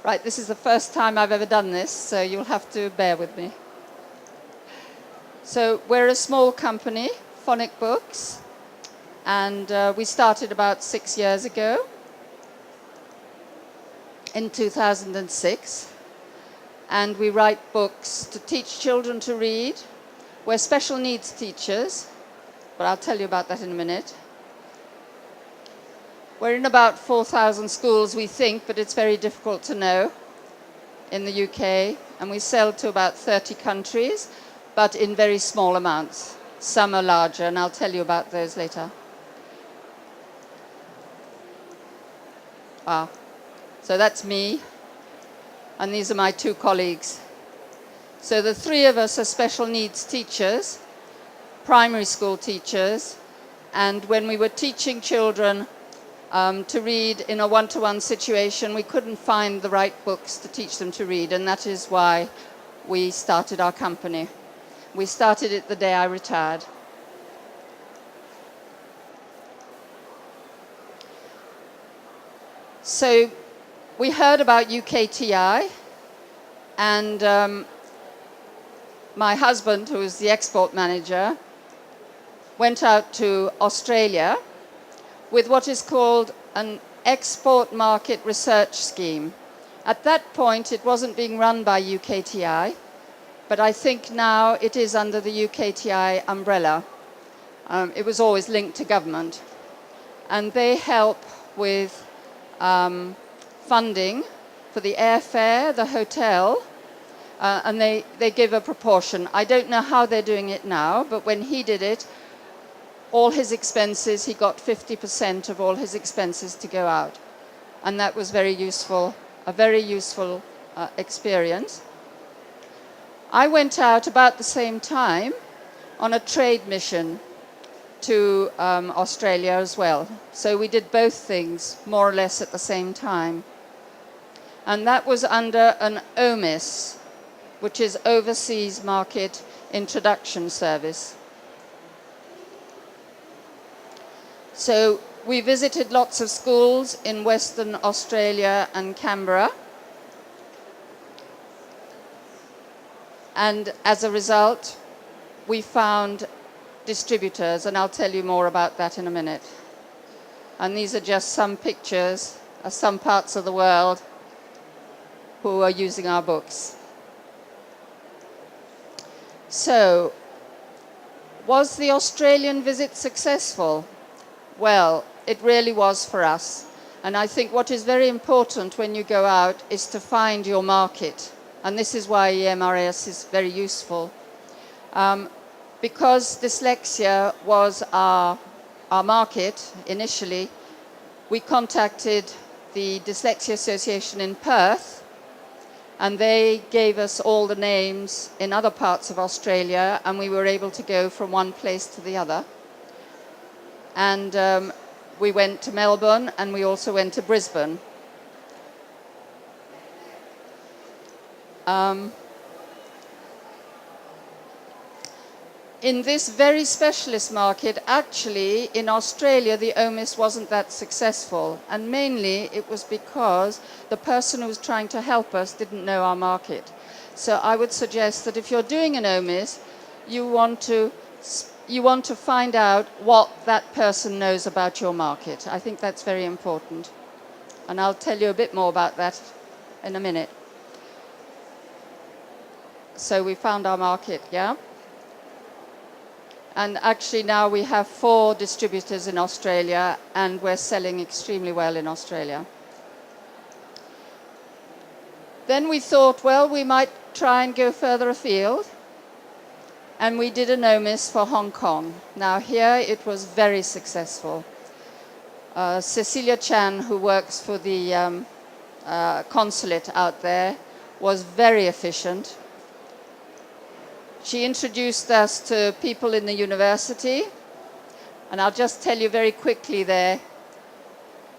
Right, this is the first time I've ever done this, so you'll have to bear with me. So we're a small company, PhonicBooks, and we started about 6 years ago, in 2006, and we write books to teach children to read. We're special needs teachers, but I'll tell you about that in a minute. We're in about 4,000 schools, we think, but it's very difficult to know, in the UK, and we sell to about 30 countries, but in very small amounts. Some are larger, and I'll tell you about those later. So that's me, and these are my two colleagues. So the three of us are special needs teachers, primary school teachers, and when we were teaching children to read in a one-to-one situation, we couldn't find the right books to teach them to read, and that is why we started our company. We started it the day I retired. So we heard about UKTI, and my husband, who is the export manager, went out to Australia with what is called an export market research scheme. At that point, it wasn't being run by UKTI, but I think now it is under the UKTI umbrella. It was always linked to government. And they help with funding for the airfare, the hotel, and they give a proportion. I don't know how they're doing it now, but when he did it, all his expenses, he got 50% of all his expenses to go out. And that was very useful, a very useful experience. I went out about the same time on a trade mission to Australia as well. So we did both things more or less at the same time. And that was under an OMIS, which is Overseas Market Introduction Service. So we visited lots of schools in Western Australia and Canberra. And as a result, we found distributors, and I'll tell you more about that in a minute. And these are just some pictures of some parts of the world who are using our books. So, was the Australian visit successful? Well, it really was for us. And I think what is very important when you go out is to find your market. And this is why EMRS is very useful. Because dyslexia was our market initially, we contacted the Dyslexia Association in Perth, and they gave us all the names in other parts of Australia, and we were able to go from one place to the other. And we went to Melbourne, and we also went to Brisbane. In this very specialist market, actually, in Australia, the OMIS wasn't that successful. And mainly, it was because the person who was trying to help us didn't know our market. So I would suggest that if you're doing an OMIS, you want to find out what that person knows about your market. I think that's very important. And I'll tell you a bit more about that in a minute. So we found our market, yeah? And actually now we have 4 distributors in Australia, and we're selling extremely well in Australia. Then we thought, well, we might try and go further afield. And we did an OMIS for Hong Kong. Now here it was very successful. Cecilia Chan, who works for the consulate out there, was very efficient. She introduced us to people in the university, and I'll just tell you very quickly there.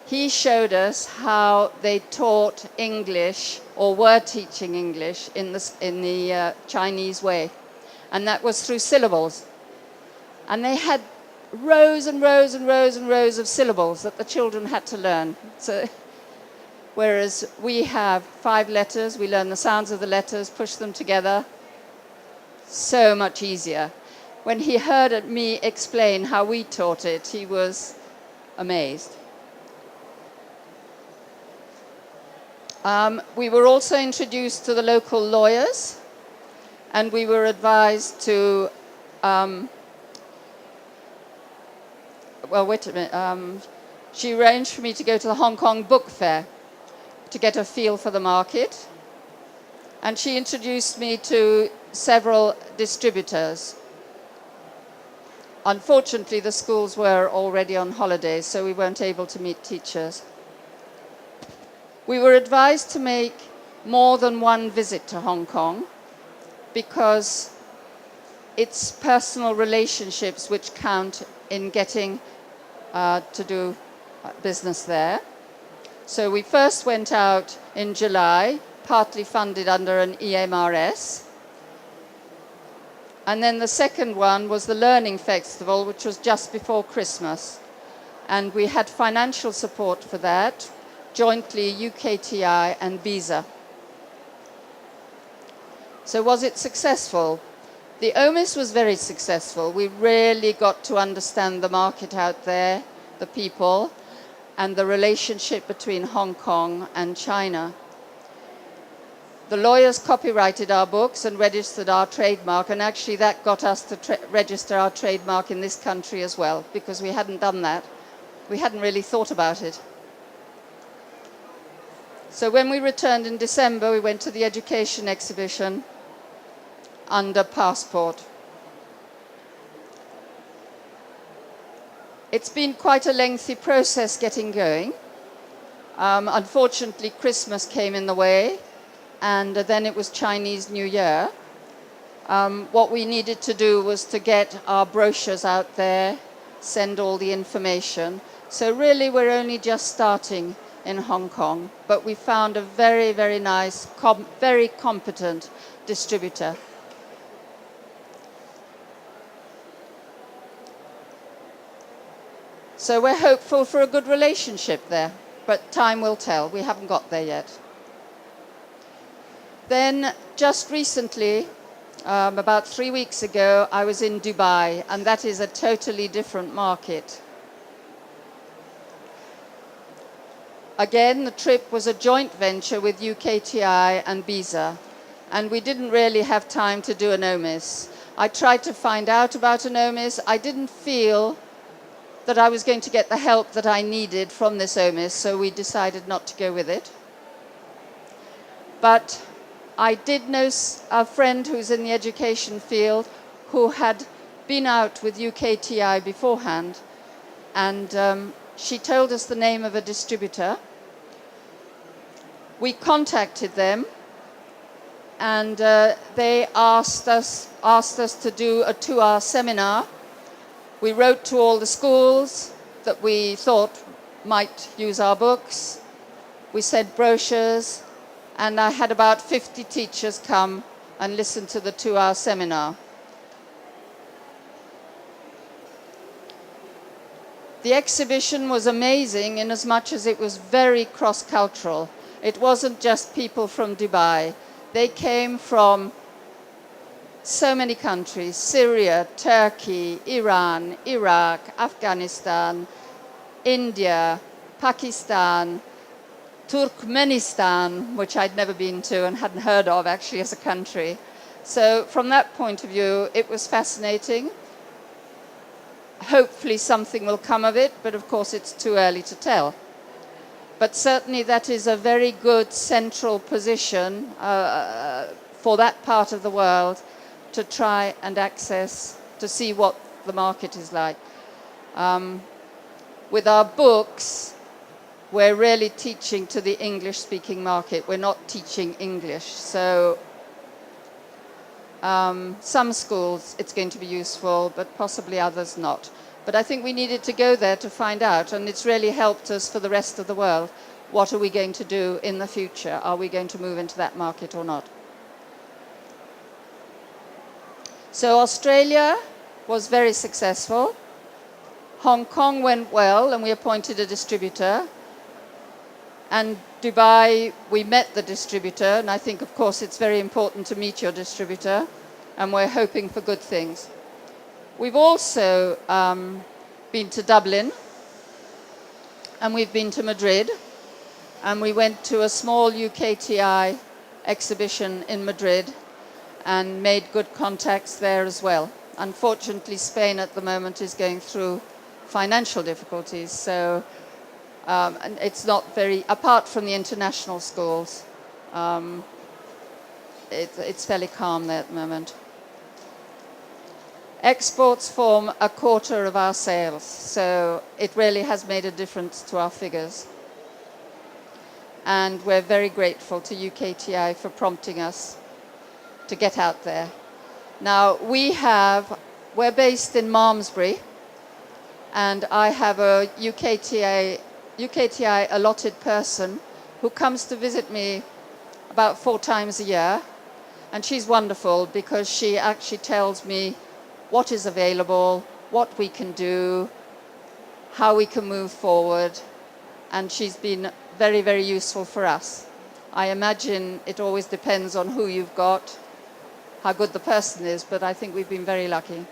He showed us how they taught English, or were teaching English, in the Chinese way. And that was through syllables. And they had rows and rows and rows and rows of syllables that the children had to learn. So whereas we have 5 letters. We learn the sounds of the letters, push them together. So much easier. When he heard me explain how we taught it, he was amazed. We were also introduced to the local lawyers, and we were advised to, well, wait a minute. She arranged for me to go to the Hong Kong Book Fair to get a feel for the market. And she introduced me to several distributors. Unfortunately, the schools were already on holidays, so we weren't able to meet teachers. We were advised to make more than one visit to Hong Kong because it's personal relationships which count in getting to do business there. So we first went out in July, partly funded under an EMRS. And then the second one was the Learning Festival, which was just before Christmas. And we had financial support for that, jointly UKTI and Visa. So was it successful? The OMIS was very successful. We really got to understand the market out there, the people, and the relationship between Hong Kong and China. The lawyers copyrighted our books and registered our trademark, and actually that got us to register our trademark in this country as well, because we hadn't done that. We hadn't really thought about it. So when we returned in December, we went to the education exhibition under Passport. It's been quite a lengthy process getting going. Unfortunately, Christmas came in the way, and then it was Chinese New Year. What we needed to do was to get our brochures out there, send all the information. So really, we're only just starting in Hong Kong, but we found a very, very nice, very competent distributor. So we're hopeful for a good relationship there, but time will tell. We haven't got there yet. Then just recently, about 3 weeks ago, I was in Dubai, and that is a totally different market. Again, the trip was a joint venture with UKTI and Visa, and we didn't really have time to do an OMIS. I tried to find out about an OMIS. I didn't feel that I was going to get the help that I needed from this OMIS, so we decided not to go with it. But I did know a friend who's in the education field who had been out with UKTI beforehand, and she told us the name of a distributor. We contacted them, and they asked us to do a 2-hour seminar. We wrote to all the schools that we thought might use our books. We sent brochures, and I had about 50 teachers come and listen to the 2-hour seminar. The exhibition was amazing in as much as it was very cross-cultural. It wasn't just people from Dubai. They came from so many countries: Syria, Turkey, Iran, Iraq, Afghanistan, India, Pakistan, Turkmenistan, which I'd never been to and hadn't heard of actually as a country. So from that point of view, it was fascinating. Hopefully something will come of it, but of course it's too early to tell. But certainly that is a very good central position for that part of the world to try and access, to see what the market is like. With our books, we're really teaching to the English-speaking market. We're not teaching English. So some schools it's going to be useful, but possibly others not. But I think we needed to go there to find out, and it's really helped us for the rest of the world. What are we going to do in the future? Are we going to move into that market or not? So Australia was very successful. Hong Kong went well, and we appointed a distributor. And Dubai, we met the distributor, and I think, of course, it's very important to meet your distributor, and we're hoping for good things. We've also been to Dublin, and we've been to Madrid, and we went to a small UKTI exhibition in Madrid and made good contacts there as well. Unfortunately, Spain at the moment is going through financial difficulties, so and it's not very, apart from the international schools, it's fairly calm there at the moment. Exports form a quarter of our sales, so it really has made a difference to our figures. And we're very grateful to UKTI for prompting us to get out there. Now, we're based in Malmesbury, and I have a UKTI allotted person who comes to visit me about 4 times a year, and she's wonderful because she actually tells me what is available, what we can do, how we can move forward, and she's been very, very useful for us. I imagine it always depends on who you've got, how good the person is, but I think we've been very lucky.